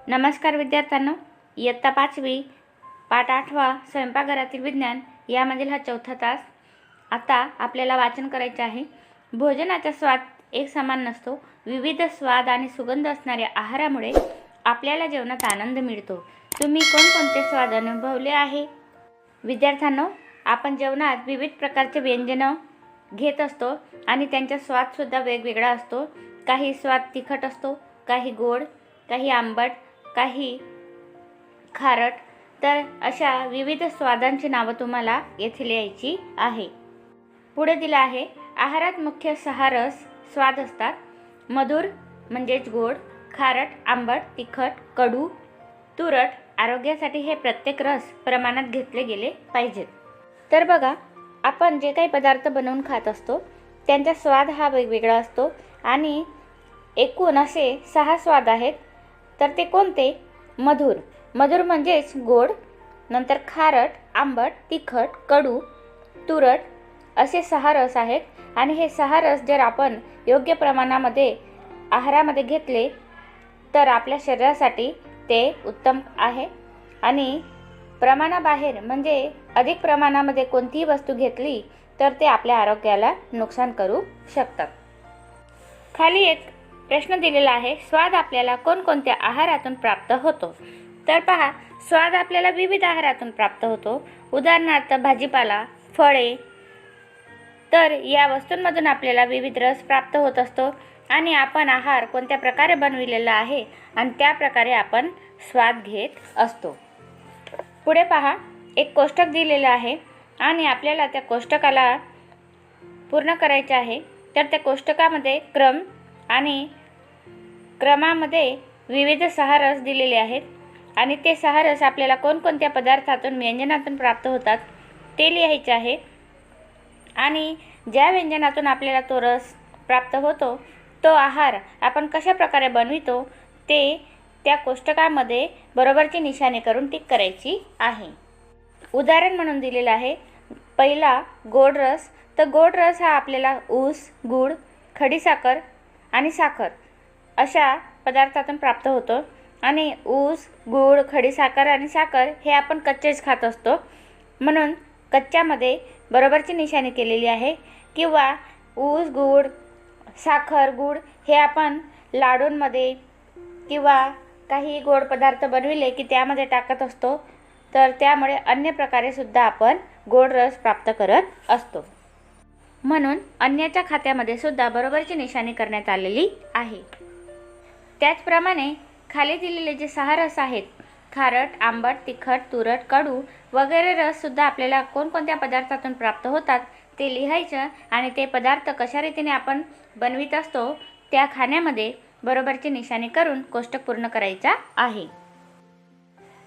नमस्कार विद्यार्थ्यांनो, इयत्ता 5वी पाठ 8वा स्वयंपाकघरातील विज्ञान यामधील हा चौथा तास. आता आपल्याला वाचन करायचे आहे. भोजनाचा स्वाद एक समान नसतो. विविध स्वाद आणि सुगंध असणाऱ्या आहारामुळे आपल्याला जेवणात आनंद मिळतो. तुम्ही कोणकोणते स्वाद अनुभवले आहे? विद्यार्थ्यांनो, आपण जेवणात विविध प्रकारचे व्यंजनं घेत असतो आणि त्यांचा स्वादसुद्धा वेगवेगळा असतो. काही स्वाद तिखट असतो, काही गोड, काही आंबट, काही खारट. तर अशा विविध स्वादांची नावं तुम्हाला येथे लिहायची आहे. पुढे दिलं आहे, आहारात मुख्य 6 रस स्वाद असतात. मधुर म्हणजेच गोड, खारट, आंबट, तिखट, कडू, तुरट. आरोग्यासाठी हे प्रत्येक रस प्रमाणात घेतले गेले पाहिजेत. तर बघा, आपण जे काही पदार्थ बनवून खात असतो त्यांचा स्वाद हा वेगवेगळा असतो आणि एकूण असे 6 स्वाद आहेत. तर ते कोणते? मधुर. मधुर म्हणजेच गोड, नंतर खारट, आंबट, तिखट, कडू, तुरट असे 6 रस आहेत. आणि हे 6 रस जर आपण योग्य प्रमाणामध्ये आहारामध्ये घेतले तर आपल्या शरीरासाठी ते उत्तम आहे. आणि प्रमाणाबाहेर म्हणजे अधिक प्रमाणामध्ये कोणतीही वस्तू घेतली तर ते आपल्या आरोग्याला नुकसान करू शकतात. खाली एक प्रश्न दिलेला आहे, स्वाद आपल्याला कोणकोणत्या आहारातून प्राप्त होतो? तर पहा, स्वाद आपल्याला विविध आहारातून प्राप्त होतो. उदाहरणार्थ भाजीपाला, फळे. तर या वस्तूंमधून आपल्याला विविध रस प्राप्त होत असतो आणि आपण आहार कोणत्या प्रकारे बनविलेला आहे आणि त्या प्रकारे आपण स्वाद घेत असतो. पुढे पहा, एक कोष्टक दिलेलं आहे आणि आपल्याला त्या कोष्टकाला पूर्ण करायचे आहे. तर त्या कोष्टकामध्ये क्रम आणि क्रमामध्ये विविध 6 रस दिलेले आहेत आणि ते 6 रस आपल्याला कोणकोणत्या पदार्थातून व्यंजनातून प्राप्त होतात ते लिहायचे आहे. आणि ज्या व्यंजनातून आपल्याला तो रस प्राप्त होतो तो आहार आपण कशा प्रकारे बनवितो ते त्या कोष्टकामध्ये बरोबरची निशाणी करून टिक करायची आहे. उदाहरण म्हणून दिलेलं आहे, पहिला गोड रस. तर गोड रस हा आपल्याला ऊस, गूळ, खडीसाखर आणि साखर अशा पदार्थातून प्राप्त होतो. आणि ऊस, गूळ, खडीसाखर आणि साखर हे आपण कच्चेच खात असतो म्हणून कच्च्यामध्ये बरोबरची निशाणी केलेली आहे. किंवा ऊस, गूळ, साखर, गूळ हे आपण लाडूंमध्ये किंवा काही गोड पदार्थ बनविले की त्यामध्ये टाकत असतो. तर त्यामुळे अन्य प्रकारे सुद्धा आपण गोड रस प्राप्त करत असतो. म्हणून अन्याच्या खात्यामध्ये सुद्धा बरोबरची निशाणी करण्यात आलेली आहे. त्याचप्रमाणे खाली दिलेले जे 6 रस आहेत, खारट, आंबट, तिखट, तुरट, कडू वगैरे रस सुद्धा आपल्याला कोणकोणत्या पदार्थातून प्राप्त होतात ते लिहायचं आणि ते पदार्थ कशा रीतीने आपण बनवित असतो त्या खाण्यामध्ये बरोबरची निशाणी करून कोष्टक पूर्ण करायचा आहे.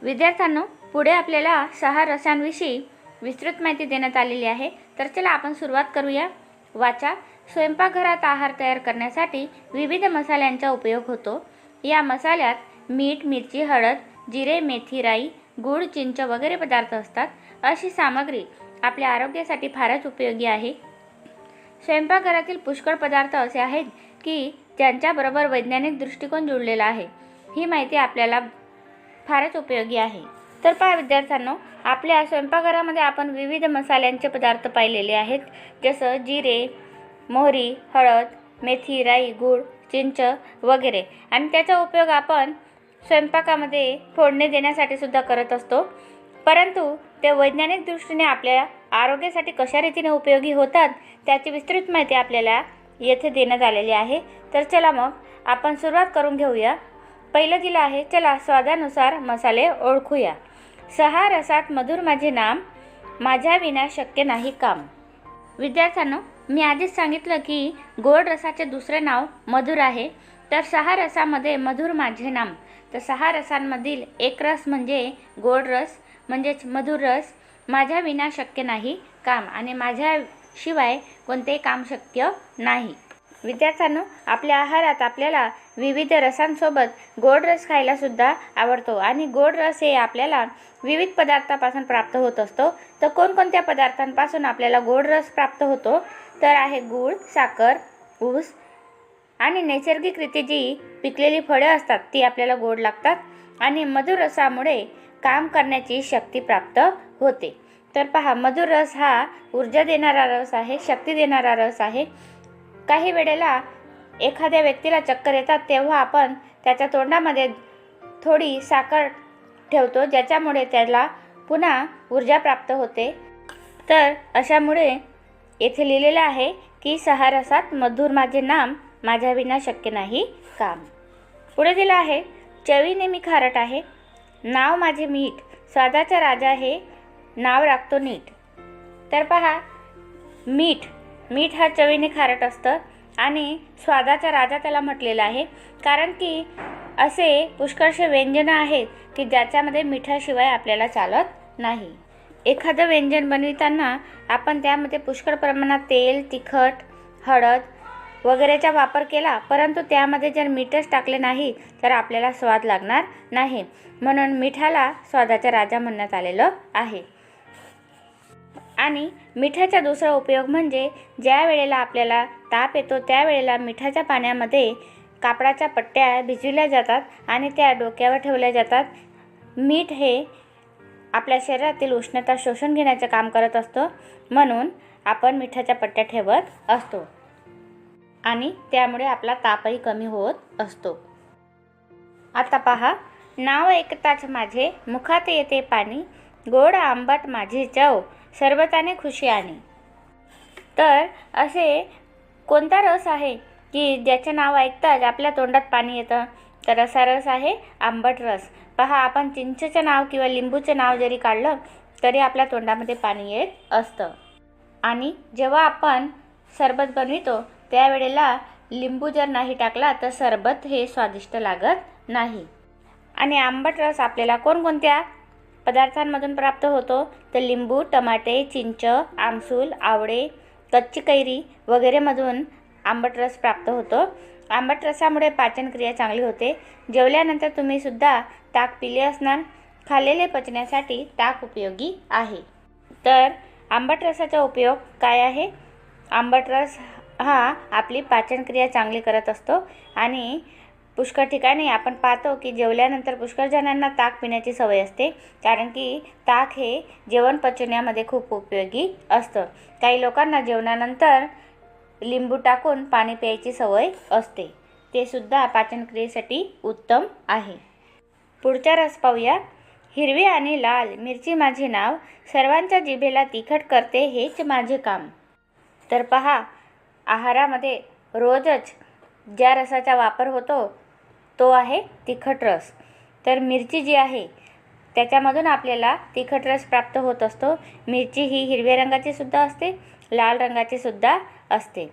विद्यार्थ्यांनो, पुढे आपल्याला 6 रसांविषयी विस्तृत माहिती देण्यात आलेली आहे. तर चला आपण सुरुवात करूया. वाचा. स्वयंपाकघरात आहार तयार करण्यासाठी विविध मसाल्यांचा उपयोग होतो. या मसाल्यात मीठ, मिरची, हळद, जिरे, मेथी, राई, गूळ, चिंच वगैरे पदार्थ असतात. अशी सामग्री आपल्या आरोग्यासाठी फारच उपयोगी आहे. स्वयंपाकघरातील पुष्कळ पदार्थ असे आहेत की ज्यांच्याबरोबर वैज्ञानिक दृष्टिकोन जुळलेला आहे. ही माहिती आपल्याला फारच उपयोगी आहे. तर पहा विद्यार्थ्यांनो, आपल्या स्वयंपाकघरामध्ये आपण विविध मसाल्यांचे पदार्थ पाहिलेले आहेत. जसं जिरे, मोहरी, हळद, मेथी, राई, गूळ, चिंच वगैरे. आणि त्याचा उपयोग आपण स्वयंपाकामध्ये फोडणी देण्यासाठी सुद्धा करत असतो. परंतु ते वैज्ञानिक दृष्टीने आपल्या आरोग्यासाठी कशा रीतीने उपयोगी होतात त्याची विस्तृत माहिती आपल्याला येथे देण्यात आलेली आहे. तर चला मग आपण सुरुवात करून घेऊया. पहिलं दिलं आहे, चला स्वादानुसार मसाले ओळखूया. 6 रसात मधुर माझे नाम, माझ्या विना शक्य नाही काम. विद्यार्थ्यांनो, मी आधीच सांगितलं की गोड रसाचे दुसरे नाव मधुर आहे. तर 6 रसामध्ये मधुर माझे नाम. तर 6 रसांमधील एक रस म्हणजे गोड रस म्हणजेच मधुर रस. माझ्या विना शक्य नाही काम आणि माझ्याशिवाय कोणतेही काम शक्य नाही. विद्यार्थ्यांनो, आपल्या आहारात आपल्याला विविध रसांसोबत गोड रस खायला सुद्धा आवडतो आणि गोड रस हे आपल्याला विविध पदार्थापासून प्राप्त होत असतो. तर कोणकोणत्या पदार्थांपासून आपल्याला गोड रस प्राप्त होतो? तर आहे गूळ, साखर, ऊस आणि नैसर्गिकरित्या जी पिकलेली फळे असतात ती आपल्याला गोड लागतात. आणि मधुर रसामुळे काम करण्याची शक्ती प्राप्त होते. तर पहा, मधुर रस हा ऊर्जा देणारा रस आहे, शक्ती देणारा रस आहे. काही वेळेला एखाद्या व्यक्तीला चक्कर येतात तेव्हा आपण त्याच्या तोंडामध्ये थोडी साखर ठेवतो, ज्याच्यामुळे त्याला पुन्हा ऊर्जा प्राप्त होते. तर अशामुळे येथे लिहिलेलं आहे की 6 रसात मधुर माझे नाम, माझ्या विना शक्य नाही काम. पुढे दिलं आहे, चवीने मी खारट आहे, नाव माझे मीठ, स्वादाचा राजा हे नाव राखतो नीट. तर पहा, मीठ हा चवीने खारट असतं आणि स्वादाचा राजा त्याला म्हटलेला आहे, कारण की असे पुष्कळसे व्यंजन आहेत की ज्याच्यामध्ये मिठाशिवाय आपल्याला चालत नाही. एखादं व्यंजन बनविताना आपण त्यामध्ये पुष्कळ प्रमाणात तेल, तिखट, हळद वगैरेचा वापर केला, परंतु त्यामध्ये जर मीठच टाकले नाही तर आपल्याला स्वाद लागणार नाही. म्हणून मिठाला स्वादाचा राजा म्हणण्यात आलेलं आहे. आणि मिठाचा दुसरा उपयोग म्हणजे ज्या वेळेला आपल्याला ताप येतो त्यावेळेला मिठाच्या पाण्यामध्ये कापडाच्या पट्ट्या भिजविल्या जातात आणि त्या डोक्यावर ठेवल्या जातात. मीठ हे आपल्या शरीरातील उष्णता शोषून घेण्याचे काम करत असतो, म्हणून आपण मिठाच्या पट्ट्या ठेवत असतो आणि त्यामुळे आपला तापही कमी होत असतो. आता पहा, नाव ऐकताच माझे मुखात येते पाणी, गोड आंबट माझी चव, सरबताने खुशी आणी. तर असे कोणता रस आहे की ज्याचे नाव ऐकताच आपल्या तोंडात पाणी येतं? तर असा रस आहे आंबट रस. पहा, आपण चिंचेचं नाव किंवा लिंबूचे नाव जरी काढलं तरी आपल्या तोंडामध्ये पाणी येत असतं. आणि जेव्हा आपण सरबत बनवितो त्यावेळेला लिंबू जर नाही टाकला तर सरबत हे स्वादिष्ट लागत नाही. आणि आंबट रस आपल्याला कोणकोणत्या पदार्थांमधून प्राप्त होतो? तर लिंबू, टमाटे, चिंच, आमसूल, आवळे, कच्ची कैरी वगैरेमधून आंबट रस प्राप्त होतो. आंबट रसामुळे पाचनक्रिया चांगली होते. जेवल्यानंतर तुम्ही सुद्धा ताक पिले असणार. खाल्लेले पचण्यासाठी ताक उपयोगी आहे. तर आंबट रसाचा उपयोग काय आहे? आंबट रस हा आपली पाचनक्रिया चांगली करत असतो आणि पुष्कळ ठिकाणी आपण पाहतो की जेवल्यानंतर पुष्कळ जणांना ताक पिण्याची सवय असते, कारण की ताक हे जेवण पचवण्यामध्ये खूप उपयोगी असतं. काही लोकांना जेवणानंतर लिंबू टाकून पाणी प्यायची सवय असते, ते सुद्धा पाचनक्रियेसाठी उत्तम आहे. पुढचा रस पाहूया. हिरवी आणि लाल मिरची माझे नाव, सर्वांच्या जिभेला तिखट करते हेच माझे काम. तर पहा, आहारामध्ये रोजच ज्या रसाचा वापर होतो तो आहे तिखट रस. तर मिरची जी आहे त्याच्यामधून आपल्याला तिखट रस प्राप्त होत असतो. मिरची ही हिरव्या रंगाची सुद्धा असते, लाल रंगाची सुद्धा असते.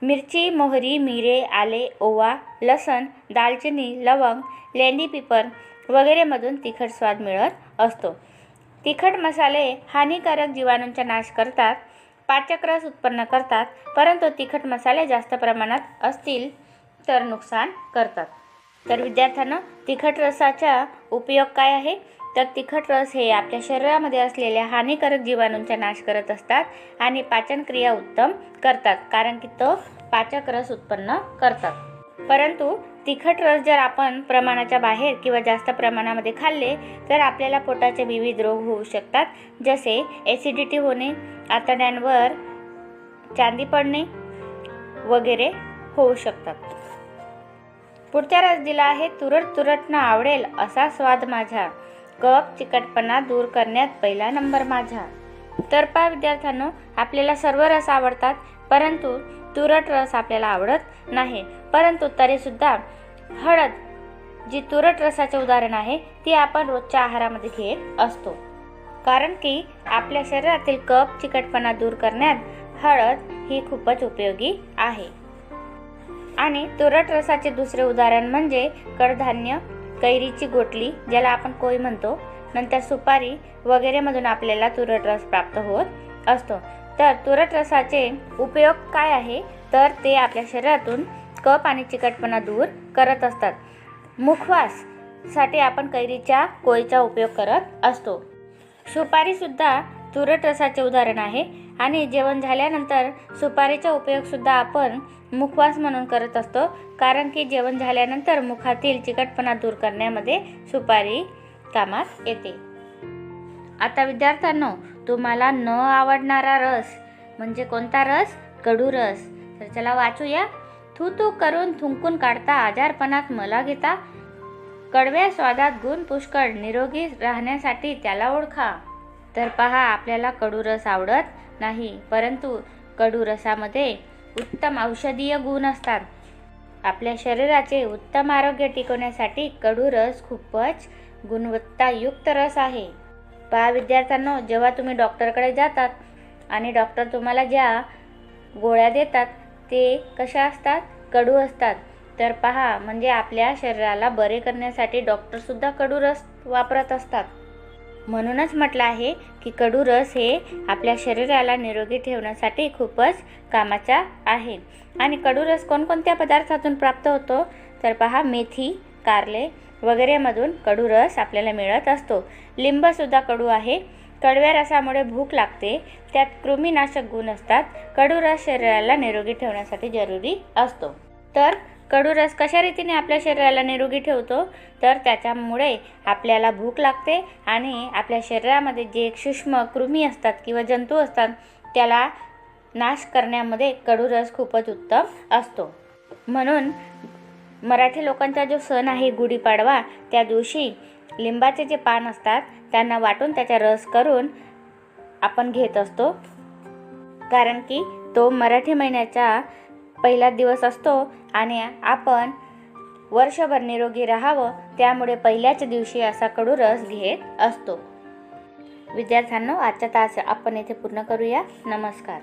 मिरची, मोहरी, मिरे, आले, ओवा, लसण, दालचिनी, लवंग, लेंडी पिपर वगैरेमधून तिखट स्वाद मिळत असतो. तिखट मसाले हानिकारक जीवाणूंचा नाश करतात, पाचक रस उत्पन्न करतात, परंतु तिखट मसाले जास्त प्रमाणात असतील तर नुकसान करतात. तर विद्यार्थ्यांनो, तिखट रसाचा उपयोग काय आहे? तर तिखट रस हे आपल्या शरीरामध्ये असलेल्या हानिकारक जीवाणूंचा नाश करत असतात आणि पाचनक्रिया उत्तम करतात, कारण की तो पाचक रस उत्पन्न करतात. परंतु तिखट रस जर आपण प्रमाणाच्या बाहेर किंवा जास्त प्रमाणामध्ये खाल्ले तर आपल्याला पोटाचे विविध रोग होऊ शकतात, जसे ॲसिडिटी होणे, आतड्यांवर चांदी पडणे वगैरे होऊ शकतात. पुढचा रस दिला आहे. तुरट तुरटनं आवडेल असा स्वाद माझा, कफ चिकटपणा दूर करण्यात पहिला नंबर माझा. तर पहा विद्यार्थ्यांनो, आपल्याला सर्व रस आवडतात, परंतु तुरट रस आपल्याला आवडत नाही. परंतु तरीसुद्धा हळद जी तुरट रसाचे उदाहरण आहे ती आपण रोजच्या आहारामध्ये घेत असतो, कारण की आपल्या शरीरातील कफ चिकटपणा दूर करण्यात हळद ही खूपच उपयोगी आहे. आणि तुरट रसाचे दुसरे उदाहरण म्हणजे कडधान्य, कैरीची गोटली ज्याला आपण कोय म्हणतो, नंतर सुपारी वगैरेमधून आपल्याला तुरट रस प्राप्त होत असतो. तर तुरट रसाचे उपयोग काय आहे? तर ते आपल्या शरीरातून कफ आणि चिकटपणा दूर करत असतात. मुखवाससाठी आपण कैरीच्या कोयचा उपयोग करत असतो. सुपारी सुद्धा तुरट रसाचे उदाहरण आहे आणि जेवण झाल्यानंतर सुपारीचा उपयोग सुद्धा आपण मुखवास म्हणून करत असतो, कारण की जेवण झाल्यानंतर मुखातील चिकटपणा दूर करण्यामध्ये सुपारी कामात येते. आता विद्यार्थ्यांनो, तुम्हाला न आवडणारा रस म्हणजे कोणता रस? कडू रस. तर चला वाचूया. थू थू करून थुंकून काढता, आजारपणात मला घेता, कडव्या स्वादात गुण पुष्कळ, निरोगी राहण्यासाठी त्याला ओळखा. तर पहा, आपल्याला कडू रस आवडत नाही, परंतु कडू रसामध्ये उत्तम औषधीय गुण असतात. आपल्या शरीराचे उत्तम आरोग्य टिकवण्यासाठी कडू रस खूपच गुणवत्तायुक्त रस आहे. पहा विद्यार्थ्यांनो, जेव्हा तुम्ही डॉक्टरकडे जातात आणि डॉक्टर तुम्हाला ज्या गोळ्या देतात ते कशा असतात? कडू असतात. तर पहा, म्हणजे आपल्या शरीराला बरे करण्यासाठी डॉक्टरसुद्धा कडू रस वापरत असतात. म्हणूनच म्हटलं आहे की कडू रस हे आपल्या शरीराला निरोगी ठेवण्यासाठी खूपच कामाचा आहे. आणि कडू रस कोणकोणत्या पदार्थातून प्राप्त होतो? तर पहा, मेथी, कारले वगैरेमधून कडू रस आपल्याला मिळत असतो. लिंबसुद्धा कडू आहे. कडव्या रसामुळे भूक लागते, त्यात कृमीनाशक गुण असतात. कडू रस शरीराला निरोगी ठेवण्यासाठी जरुरी असतो. तर कडू रस कशा रीतीने आपल्या शरीराला निरोगी ठेवतो? तर त्याच्यामुळे आपल्याला भूक लागते आणि आपल्या शरीरामध्ये जे सूक्ष्म कृमी असतात किंवा जंतू असतात त्याला नाश करण्यामध्ये कडू रस खूपच उत्तम असतो. म्हणून मराठी लोकांचा जो सण आहे गुढीपाडवा, त्या दिवशी लिंबाचे जे पान असतात त्यांना वाटून त्याचा रस करून आपण घेत असतो, कारण की तो मराठी महिन्याचा पहिला दिवस असतो आणि आपण वर्षभर निरोगी राहावं त्यामुळे पहिल्याच दिवशी असा कडू रस घेत असतो. विद्यार्थ्यांनो, आजचा तास आपण येथे पूर्ण करूया. नमस्कार.